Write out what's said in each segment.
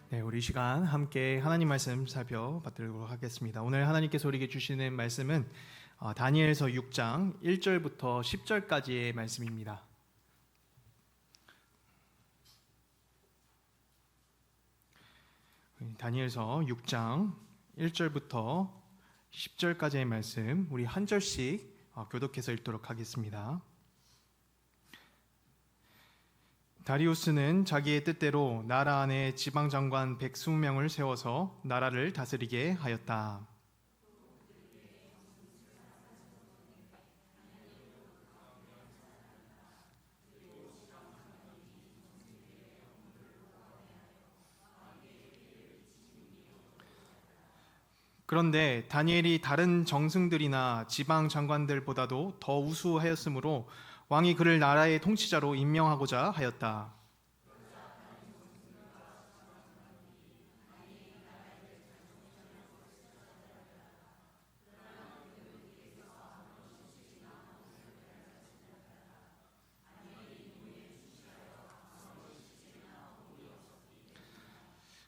네, 우리 이 시간 함께 하나님 말씀 살펴보도록 하겠습니다. 오늘 하나님께서 우리에게 주시는 말씀은 다니엘서 6장 1절부터 10절까지의 말씀입니다. 다니엘서 6장 1절부터 10절까지의 말씀 우리 한 절씩 교독해서 읽도록 하겠습니다. 다리우스는 자기의 뜻대로 나라 안에 지방장관 120명을 세워서 나라를 다스리게 하였다. 그런데 다니엘이 다른 정승들이나 지방 장관들보다도 더 우수하였으므로 왕이 그를 나라의 통치자로 임명하고자 하였다.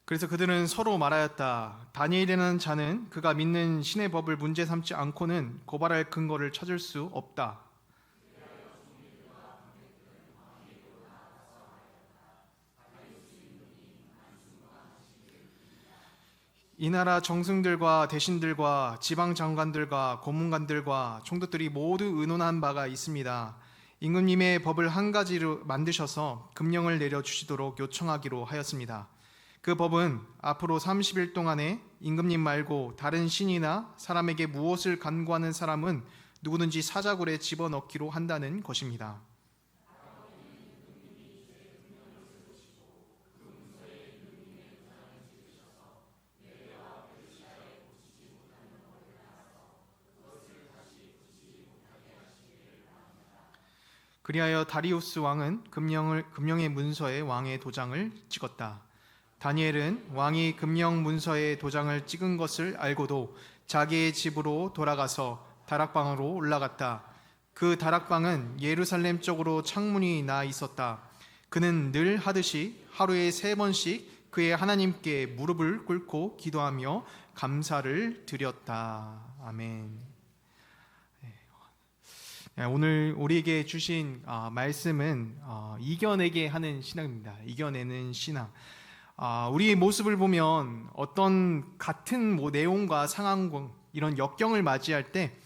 그래서 그들은 서로 말하였다. 다니엘이라는 자는 그가 믿는 신의 법을 문제 삼지 않고는 고발할 근거를 찾을 수 없다. 이 나라 정승들과 대신들과 지방 장관들과 고문관들과 총독들이 모두 의논한 바가 있습니다. 임금님의 법을 한 가지로 만드셔서 금령을 내려 주시도록 요청하기로 하였습니다. 그 법은 앞으로 30일 동안에 임금님 말고 다른 신이나 사람에게 무엇을 간구하는 사람은 누구든지 사자굴에 집어넣기로 한다는 것입니다. 그리하여 다리우스 왕은 금령의 문서에 왕의 도장을 찍었다. 다니엘은 왕이 금령 문서에 도장을 찍은 것을 알고도 자기의 집으로 돌아가서 다락방으로 올라갔다. 그 다락방은 예루살렘 쪽으로 창문이 나 있었다. 그는 늘 하듯이 하루에 3번씩 그의 하나님께 무릎을 꿇고 기도하며 감사를 드렸다. 아멘. 오늘 우리에게 주신 말씀은 이겨내게 하는 신앙입니다. 이겨내는 신앙. 우리의 모습을 보면 어떤 같은 내용과 상황, 이런 역경을 맞이할 때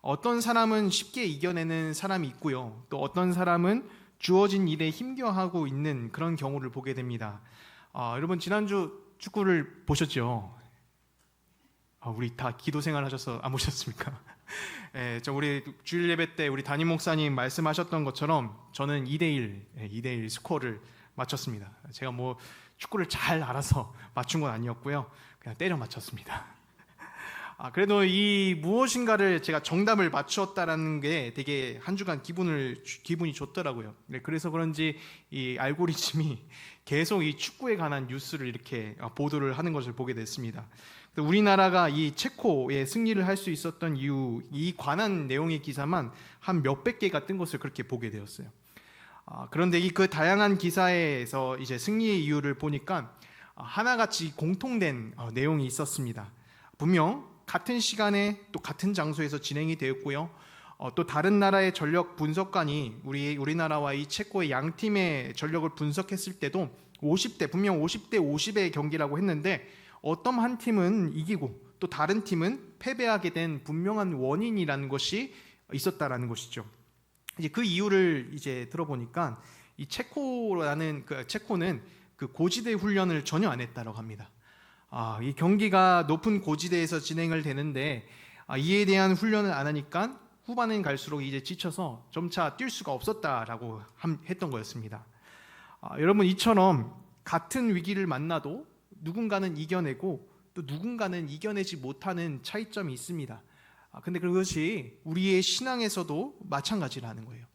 어떤 사람은 쉽게 이겨내는 사람이 있고요. 또 어떤 사람은 주어진 일에 힘겨워하고 있는 그런 경우를 보게 됩니다. 여러분 지난주 축구를 보셨죠? 우리 다 기도 생활 하셔서 안 보셨습니까? 우리 주일 예배 때 우리 담임 목사님 말씀하셨던 것처럼 저는 2대1 스코어를 맞췄습니다. 제가 축구를 잘 알아서 맞춘 건 아니었고요. 그냥 때려 맞췄습니다. 그래도 이 무엇인가를 제가 정답을 맞추었다라는 게 되게 한 주간 기분이 좋더라고요. 그래서 그런지 이 알고리즘이 계속 이 축구에 관한 뉴스를 이렇게 보도를 하는 것을 보게 됐습니다. 우리나라가 이 체코의 승리를 할 수 있었던 이유, 이 관한 내용의 기사만 한 몇백 개가 뜬 것을 그렇게 보게 되었어요. 그런데 그 다양한 기사에서 이제 승리의 이유를 보니까 하나같이 공통된 내용이 있었습니다. 분명 같은 시간에 또 같은 장소에서 진행이 되었고요. 또 다른 나라의 전력 분석관이 우리나라와 이 체코의 양 팀의 전력을 분석했을 때도 분명 50대 50의 경기라고 했는데 어떤 한 팀은 이기고 또 다른 팀은 패배하게 된 분명한 원인이라는 것이 있었다라는 것이죠. 이제 그 이유를 이제 들어보니까 이 체코는 그 고지대 훈련을 전혀 안 했다고 합니다. 이 경기가 높은 고지대에서 진행을 되는데 이에 대한 훈련을 안 하니까 후반은 갈수록 이제 지쳐서 점차 뛸 수가 없었다라고 했던 거였습니다. 여러분 이처럼 같은 위기를 만나도 누군가는 이겨내고 또 누군가는 이겨내지 못하는 차이점이 있습니다. 근데 그것이 우리의 신앙에서도 마찬가지라는 거예요.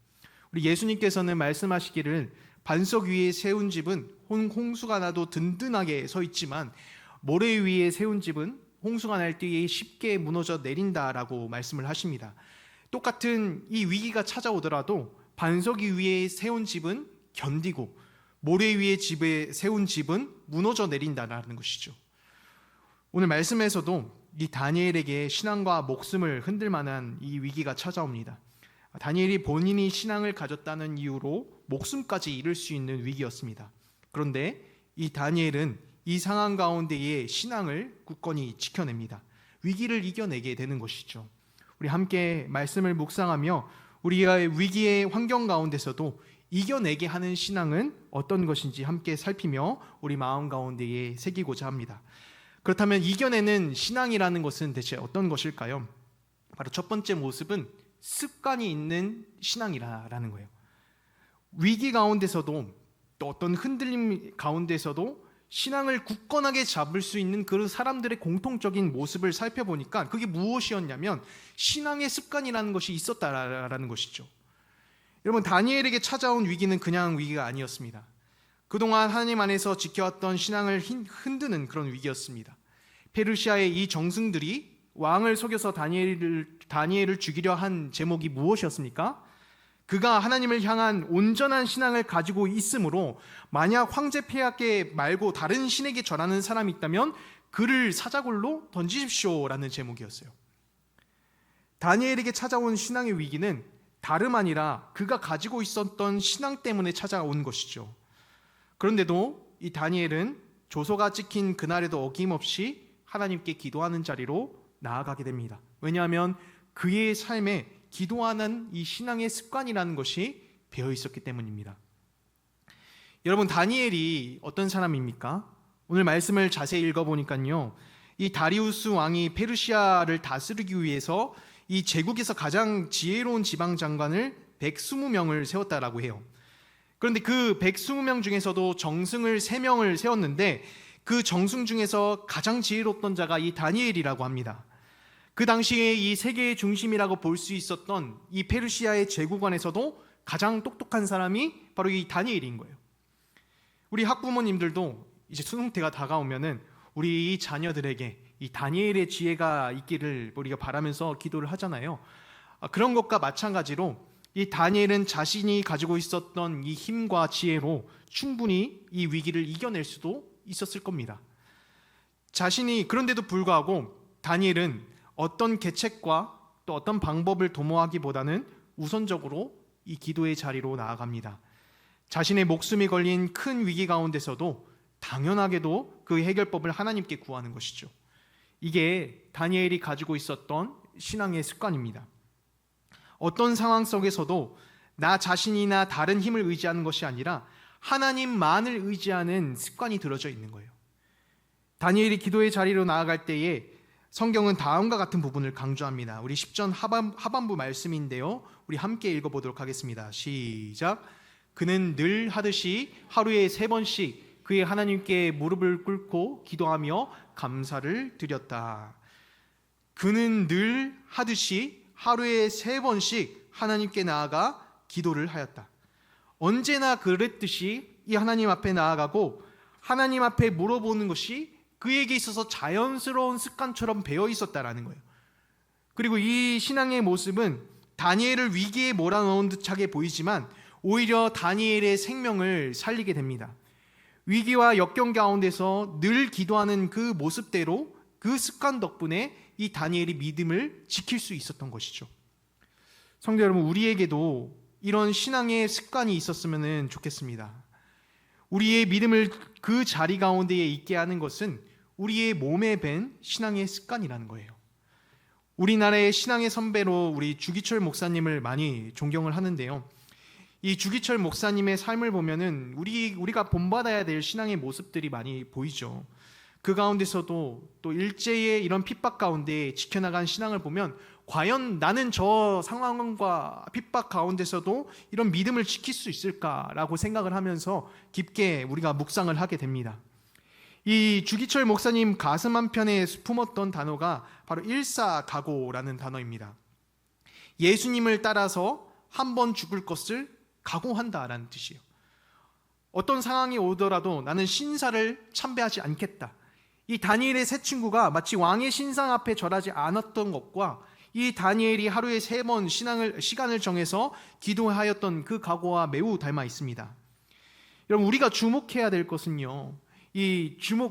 우리 예수님께서는 말씀하시기를 반석 위에 세운 집은 홍수가 나도 든든하게 서 있지만 모래 위에 세운 집은 홍수가 날 때에 쉽게 무너져 내린다라고 말씀을 하십니다. 똑같은 이 위기가 찾아오더라도 반석 위에 세운 집은 견디고 모래 위에 집에 세운 집은 무너져 내린다라는 것이죠. 오늘 말씀에서도 이 다니엘에게 신앙과 목숨을 흔들 만한 이 위기가 찾아옵니다. 다니엘이 본인이 신앙을 가졌다는 이유로 목숨까지 잃을 수 있는 위기였습니다. 그런데 이 다니엘은 이 상황 가운데에 신앙을 굳건히 지켜냅니다. 위기를 이겨내게 되는 것이죠. 우리 함께 말씀을 묵상하며 우리가 위기의 환경 가운데서도 이겨내게 하는 신앙은 어떤 것인지 함께 살피며 우리 마음 가운데에 새기고자 합니다. 그렇다면 이겨내는 신앙이라는 것은 대체 어떤 것일까요? 바로 첫 번째 모습은 습관이 있는 신앙이라는 거예요. 위기 가운데서도 또 어떤 흔들림 가운데서도 신앙을 굳건하게 잡을 수 있는 그 사람들의 공통적인 모습을 살펴보니까 그게 무엇이었냐면 신앙의 습관이라는 것이 있었다라는 것이죠. 여러분, 다니엘에게 찾아온 위기는 그냥 위기가 아니었습니다. 그동안 하나님 안에서 지켜왔던 신앙을 흔드는 그런 위기였습니다. 페르시아의 이 정승들이 왕을 속여서 다니엘을 죽이려 한 제목이 무엇이었습니까? 그가 하나님을 향한 온전한 신앙을 가지고 있으므로 만약 황제 폐하께 말고 다른 신에게 절하는 사람이 있다면 그를 사자굴로 던지십시오라는 제목이었어요. 다니엘에게 찾아온 신앙의 위기는 다름 아니라 그가 가지고 있었던 신앙 때문에 찾아온 것이죠. 그런데도 이 다니엘은 조서가 찍힌 그날에도 어김없이 하나님께 기도하는 자리로 나아가게 됩니다. 왜냐하면 그의 삶에 기도하는 이 신앙의 습관이라는 것이 배어 있었기 때문입니다. 여러분, 다니엘이 어떤 사람입니까? 오늘 말씀을 자세히 읽어보니까요, 이 다리우스 왕이 페르시아를 다스리기 위해서 이 제국에서 가장 지혜로운 지방 장관을 120명을 세웠다라고 해요. 그런데 그 120명 중에서도 정승을 3명을 세웠는데 그 정승 중에서 가장 지혜롭던 자가 이 다니엘이라고 합니다. 그 당시에 이 세계의 중심이라고 볼 수 있었던 이 페르시아의 제국안에서도 가장 똑똑한 사람이 바로 이 다니엘인 거예요. 우리 학부모님들도 이제 수능 때가 다가오면은 우리 자녀들에게 이 다니엘의 지혜가 있기를 우리가 바라면서 기도를 하잖아요. 그런 것과 마찬가지로 이 다니엘은 자신이 가지고 있었던 이 힘과 지혜로 충분히 이 위기를 이겨낼 수도 있었을 겁니다. 그런데도 불구하고 다니엘은 어떤 계책과 또 어떤 방법을 도모하기보다는 우선적으로 이 기도의 자리로 나아갑니다. 자신의 목숨이 걸린 큰 위기 가운데서도 당연하게도 그 해결법을 하나님께 구하는 것이죠. 이게 다니엘이 가지고 있었던 신앙의 습관입니다. 어떤 상황 속에서도 나 자신이나 다른 힘을 의지하는 것이 아니라 하나님만을 의지하는 습관이 들어져 있는 거예요. 다니엘이 기도의 자리로 나아갈 때에 성경은 다음과 같은 부분을 강조합니다. 우리 10전 하반부 말씀인데요, 우리 함께 읽어보도록 하겠습니다. 시작. 그는 늘 하듯이 하루에 3번씩 그의 하나님께 무릎을 꿇고 기도하며 감사를 드렸다. 그는 늘 하듯이 하루에 3번씩 하나님께 나아가 기도를 하였다. 언제나 그랬듯이 이 하나님 앞에 나아가고 하나님 앞에 물어보는 것이 그에게 있어서 자연스러운 습관처럼 배어 있었다라는 거예요. 그리고 이 신앙의 모습은 다니엘을 위기에 몰아넣은 듯하게 보이지만 오히려 다니엘의 생명을 살리게 됩니다. 위기와 역경 가운데서 늘 기도하는 그 모습대로 그 습관 덕분에 이 다니엘이 믿음을 지킬 수 있었던 것이죠. 성도 여러분, 우리에게도 이런 신앙의 습관이 있었으면 좋겠습니다. 우리의 믿음을 그 자리 가운데에 있게 하는 것은 우리의 몸에 밴 신앙의 습관이라는 거예요. 우리나라의 신앙의 선배로 우리 주기철 목사님을 많이 존경을 하는데요, 이 주기철 목사님의 삶을 보면은 우리가 본받아야 될 신앙의 모습들이 많이 보이죠. 그 가운데서도 또 일제의 이런 핍박 가운데 지켜나간 신앙을 보면 과연 나는 저 상황과 핍박 가운데서도 이런 믿음을 지킬 수 있을까라고 생각을 하면서 깊게 우리가 묵상을 하게 됩니다. 이 주기철 목사님 가슴 한편에 품었던 단어가 바로 일사각오라는 단어입니다. 예수님을 따라서 한 번 죽을 것을 각오한다라는 뜻이에요. 어떤 상황이 오더라도 나는 신사를 참배하지 않겠다. 이 다니엘의 세 친구가 마치 왕의 신상 앞에 절하지 않았던 것과 이 다니엘이 하루에 3번 시간을 정해서 기도하였던 그 각오와 매우 닮아 있습니다. 여러분, 우리가 주목해야 될 것은요,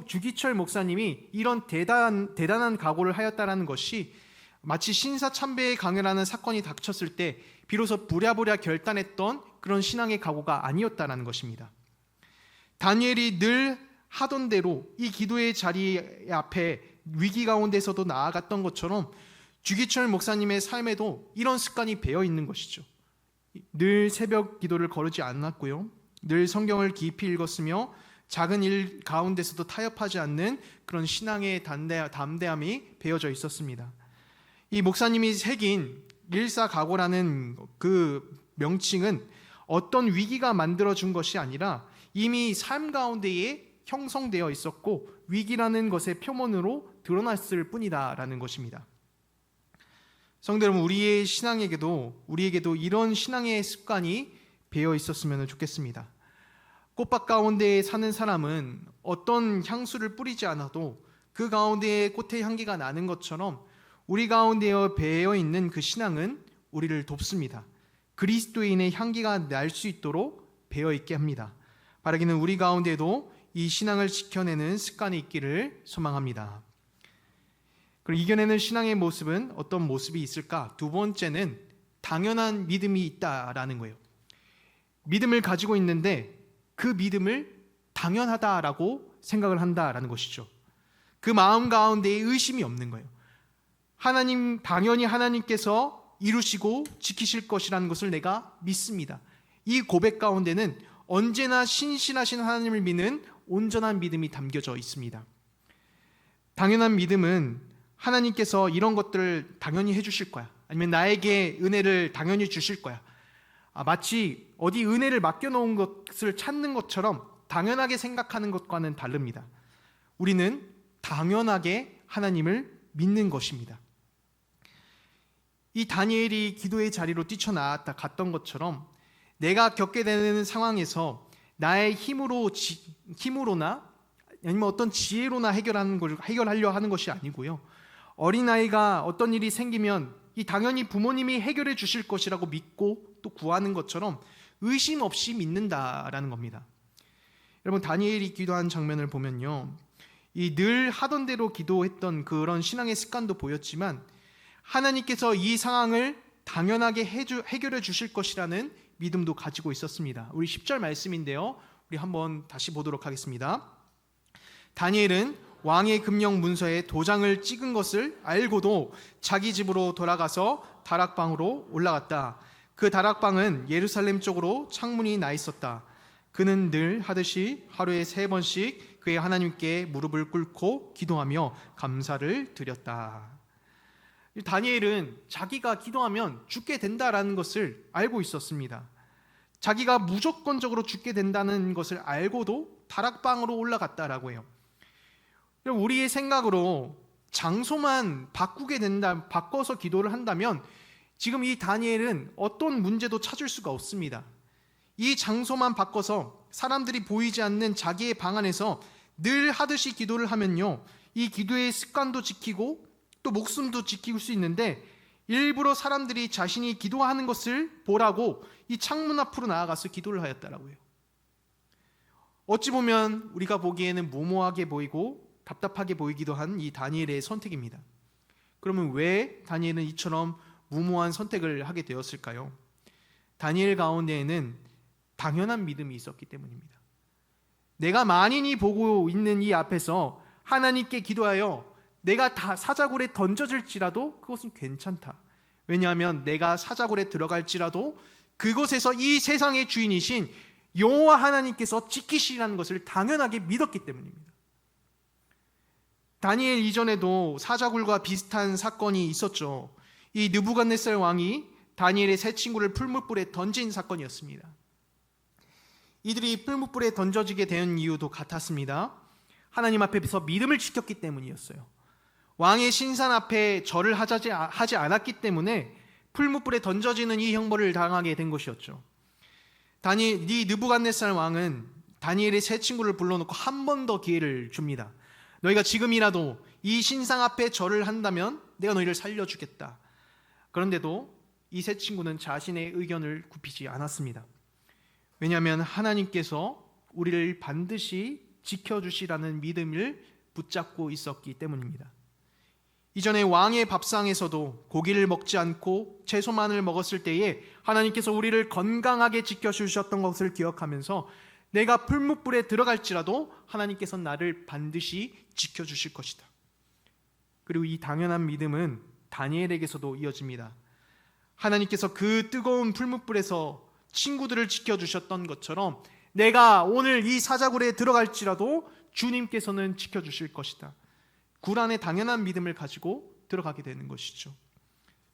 주기철 목사님이 이런 대단한 각오를 하였다라는 것이 마치 신사참배에 강요라는 사건이 닥쳤을 때 비로소 부랴부랴 결단했던 그런 신앙의 각오가 아니었다라는 것입니다. 다니엘이 늘 하던 대로 이 기도의 자리 앞에 위기 가운데서도 나아갔던 것처럼 주기철 목사님의 삶에도 이런 습관이 배어 있는 것이죠. 늘 새벽 기도를 거르지 않았고요, 늘 성경을 깊이 읽었으며 작은 일 가운데서도 타협하지 않는 그런 신앙의 담대함이 배어져 있었습니다. 이 목사님이 새긴 일사각오라는 그 명칭은 어떤 위기가 만들어준 것이 아니라 이미 삶 가운데에 형성되어 있었고 위기라는 것의 표면으로 드러났을 뿐이다라는 것입니다. 성도 여러분, 우리에게도 이런 신앙의 습관이 배어 있었으면 좋겠습니다. 꽃밭 가운데 사는 사람은 어떤 향수를 뿌리지 않아도 그 가운데에 꽃의 향기가 나는 것처럼 우리 가운데 배어 있는 그 신앙은 우리를 돕습니다. 그리스도인의 향기가 날 수 있도록 배어 있게 합니다. 바라기는 우리 가운데도 이 신앙을 지켜내는 습관이 있기를 소망합니다. 그리고 이겨내는 신앙의 모습은 어떤 모습이 있을까? 두 번째는 당연한 믿음이 있다라는 거예요. 믿음을 가지고 있는데 그 믿음을 당연하다라고 생각을 한다라는 것이죠. 그 마음 가운데에 의심이 없는 거예요. 당연히 하나님께서 이루시고 지키실 것이라는 것을 내가 믿습니다. 이 고백 가운데는 언제나 신실하신 하나님을 믿는 온전한 믿음이 담겨져 있습니다. 당연한 믿음은 하나님께서 이런 것들을 당연히 해주실 거야, 아니면 나에게 은혜를 당연히 주실 거야, 마치 어디 은혜를 맡겨놓은 것을 찾는 것처럼 당연하게 생각하는 것과는 다릅니다. 우리는 당연하게 하나님을 믿는 것입니다. 이 다니엘이 기도의 자리로 뛰쳐나왔다 갔던 것처럼 내가 겪게 되는 상황에서 나의 힘으로나 아니면 어떤 지혜로나 해결하려 하는 것이 아니고요, 어린아이가 어떤 일이 생기면 당연히 부모님이 해결해 주실 것이라고 믿고 또 구하는 것처럼 의심 없이 믿는다라는 겁니다. 여러분, 다니엘이 기도한 장면을 보면요, 늘 하던 대로 기도했던 그런 신앙의 습관도 보였지만 하나님께서 이 상황을 당연하게 해결해 주실 것이라는 믿음도 가지고 있었습니다. 우리 10절 말씀인데요, 우리 한번 다시 보도록 하겠습니다. 다니엘은 왕의 금령 문서에 도장을 찍은 것을 알고도 자기 집으로 돌아가서 다락방으로 올라갔다. 그 다락방은 예루살렘 쪽으로 창문이 나 있었다. 그는 늘 하듯이 하루에 3번씩 그의 하나님께 무릎을 꿇고 기도하며 감사를 드렸다. 다니엘은 자기가 기도하면 죽게 된다라는 것을 알고 있었습니다. 자기가 무조건적으로 죽게 된다는 것을 알고도 다락방으로 올라갔다라고 해요. 우리의 생각으로 장소만 바꿔서 기도를 한다면 지금 이 다니엘은 어떤 문제도 찾을 수가 없습니다. 이 장소만 바꿔서 사람들이 보이지 않는 자기의 방 안에서 늘 하듯이 기도를 하면요, 이 기도의 습관도 지키고 또 목숨도 지킬 수 있는데 일부러 사람들이 자신이 기도하는 것을 보라고 이 창문 앞으로 나아가서 기도를 하였다라고 해요. 어찌 보면 우리가 보기에는 무모하게 보이고 답답하게 보이기도 한 이 다니엘의 선택입니다. 그러면 왜 다니엘은 이처럼 무모한 선택을 하게 되었을까요? 다니엘 가운데에는 당연한 믿음이 있었기 때문입니다. 내가 만인이 보고 있는 이 앞에서 하나님께 기도하여 내가 다 사자굴에 던져질지라도 그것은 괜찮다. 왜냐하면 내가 사자굴에 들어갈지라도 그곳에서 이 세상의 주인이신 여호와 하나님께서 지키시라는 것을 당연하게 믿었기 때문입니다. 다니엘 이전에도 사자굴과 비슷한 사건이 있었죠. 이 느부갓네살 왕이 다니엘의 세 친구를 풀무불에 던진 사건이었습니다. 이들이 풀무불에 던져지게 된 이유도 같았습니다. 하나님 앞에서 믿음을 지켰기 때문이었어요. 왕의 신상 앞에 절을 하지 않았기 때문에 풀무불에 던져지는 이 형벌을 당하게 된 것이었죠. 이 느부갓네살 왕은 다니엘의 세 친구를 불러놓고 한 번 더 기회를 줍니다. 너희가 지금이라도 이 신상 앞에 절을 한다면 내가 너희를 살려주겠다. 그런데도 이 세 친구는 자신의 의견을 굽히지 않았습니다. 왜냐하면 하나님께서 우리를 반드시 지켜주시라는 믿음을 붙잡고 있었기 때문입니다. 이전에 왕의 밥상에서도 고기를 먹지 않고 채소만을 먹었을 때에 하나님께서 우리를 건강하게 지켜주셨던 것을 기억하면서 내가 풀무불에 들어갈지라도 하나님께서 나를 반드시 지켜주실 것이다. 그리고 이 당연한 믿음은 다니엘에게서도 이어집니다. 하나님께서 그 뜨거운 풀무불에서 친구들을 지켜주셨던 것처럼 내가 오늘 이 사자굴에 들어갈지라도 주님께서는 지켜주실 것이다. 굴 안에 당연한 믿음을 가지고 들어가게 되는 것이죠.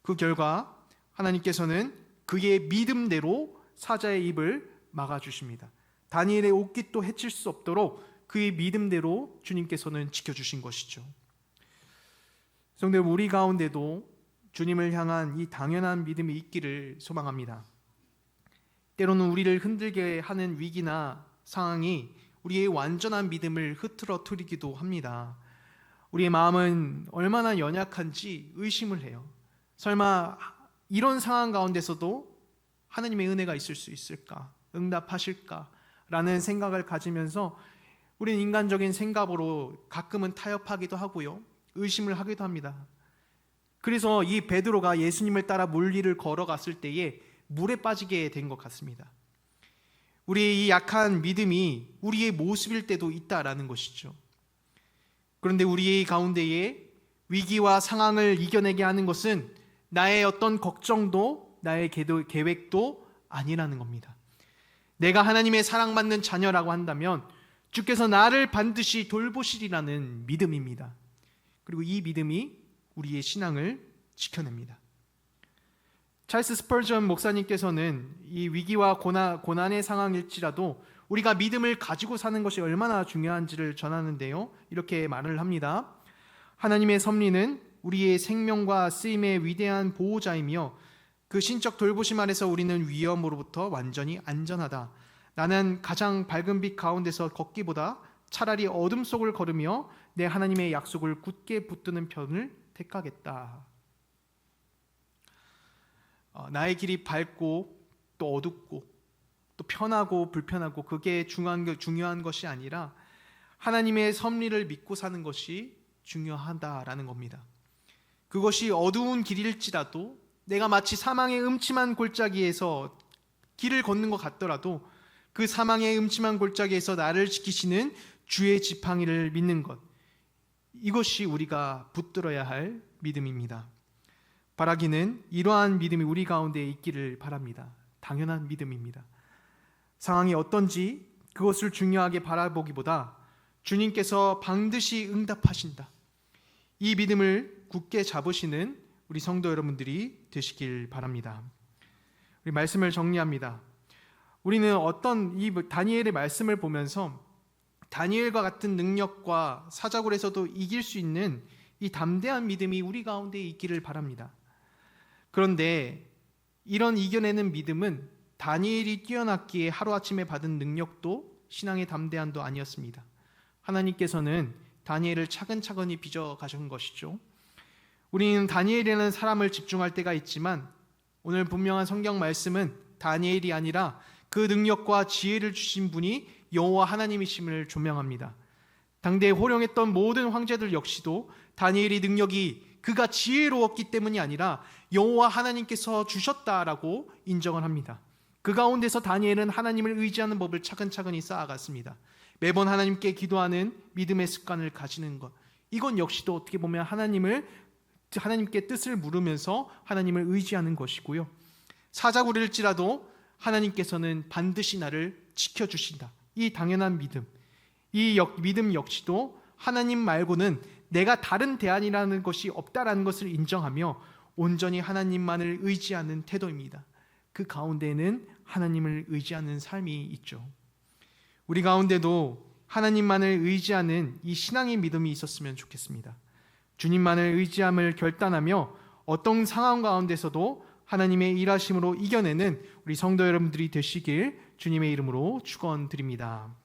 그 결과 하나님께서는 그의 믿음대로 사자의 입을 막아주십니다. 다니엘의 옷깃도 해칠 수 없도록 그의 믿음대로 주님께서는 지켜주신 것이죠. 성도 여러분, 우리 가운데도 주님을 향한 이 당연한 믿음이 있기를 소망합니다. 때로는 우리를 흔들게 하는 위기나 상황이 우리의 완전한 믿음을 흐트러뜨리기도 합니다. 우리의 마음은 얼마나 연약한지 의심을 해요. 설마 이런 상황 가운데서도 하나님의 은혜가 있을 수 있을까? 응답하실까? 라는 생각을 가지면서 우리는 인간적인 생각으로 가끔은 타협하기도 하고요, 의심을 하기도 합니다. 그래서 이 베드로가 예수님을 따라 물 위를 걸어갔을 때에 물에 빠지게 된 것 같습니다. 우리의 이 약한 믿음이 우리의 모습일 때도 있다라는 것이죠. 그런데 우리의 가운데에 위기와 상황을 이겨내게 하는 것은 나의 어떤 걱정도 나의 계획도 아니라는 겁니다. 내가 하나님의 사랑받는 자녀라고 한다면 주께서 나를 반드시 돌보시리라는 믿음입니다. 그리고 이 믿음이 우리의 신앙을 지켜냅니다. 찰스 스펄전 목사님께서는 이 위기와 고난의 상황일지라도 우리가 믿음을 가지고 사는 것이 얼마나 중요한지를 전하는데요, 이렇게 말을 합니다. 하나님의 섭리는 우리의 생명과 쓰임의 위대한 보호자이며 그 신적 돌보심 아래서 우리는 위험으로부터 완전히 안전하다. 나는 가장 밝은 빛 가운데서 걷기보다 차라리 어둠 속을 걸으며 내 하나님의 약속을 굳게 붙드는 편을 택하겠다. 나의 길이 밝고 또 어둡고 또 편하고 불편하고 그게 중요한 것이 아니라 하나님의 섭리를 믿고 사는 것이 중요하다라는 겁니다. 그것이 어두운 길일지라도 내가 마치 사망의 음침한 골짜기에서 길을 걷는 것 같더라도 그 사망의 음침한 골짜기에서 나를 지키시는 주의 지팡이를 믿는 것, 이것이 우리가 붙들어야 할 믿음입니다. 바라기는 이러한 믿음이 우리 가운데 있기를 바랍니다. 당연한 믿음입니다. 상황이 어떤지 그것을 중요하게 바라보기보다 주님께서 반드시 응답하신다, 이 믿음을 굳게 잡으시는 우리 성도 여러분들이 되시길 바랍니다. 우리 말씀을 정리합니다. 우리는 어떤 이 다니엘의 말씀을 보면서 다니엘과 같은 능력과 사자굴에서도 이길 수 있는 이 담대한 믿음이 우리 가운데 있기를 바랍니다. 그런데 이런 이겨내는 믿음은 다니엘이 뛰어났기에 하루아침에 받은 능력도 신앙의 담대함도 아니었습니다. 하나님께서는 다니엘을 차근차근히 빚어가신 것이죠. 우리는 다니엘이라는 사람을 집중할 때가 있지만 오늘 분명한 성경 말씀은 다니엘이 아니라 그 능력과 지혜를 주신 분이 여호와 하나님이심을 조명합니다. 당대에 호령했던 모든 황제들 역시도 다니엘의 능력이 그가 지혜로웠기 때문이 아니라 여호와 하나님께서 주셨다라고 인정을 합니다. 그 가운데서 다니엘은 하나님을 의지하는 법을 차근차근히 쌓아갔습니다. 매번 하나님께 기도하는 믿음의 습관을 가지는 것, 이건 역시도 어떻게 보면 하나님께 뜻을 물으면서 하나님을 의지하는 것이고요, 사자굴일지라도 하나님께서는 반드시 나를 지켜주신다, 이 당연한 믿음, 이 믿음 역시도 하나님 말고는 내가 다른 대안이라는 것이 없다라는 것을 인정하며 온전히 하나님만을 의지하는 태도입니다. 그 가운데에는 하나님을 의지하는 삶이 있죠. 우리 가운데도 하나님만을 의지하는 이 신앙의 믿음이 있었으면 좋겠습니다. 주님만을 의지함을 결단하며 어떤 상황 가운데서도 하나님의 일하심으로 이겨내는 우리 성도 여러분들이 되시길 주님의 이름으로 축원드립니다.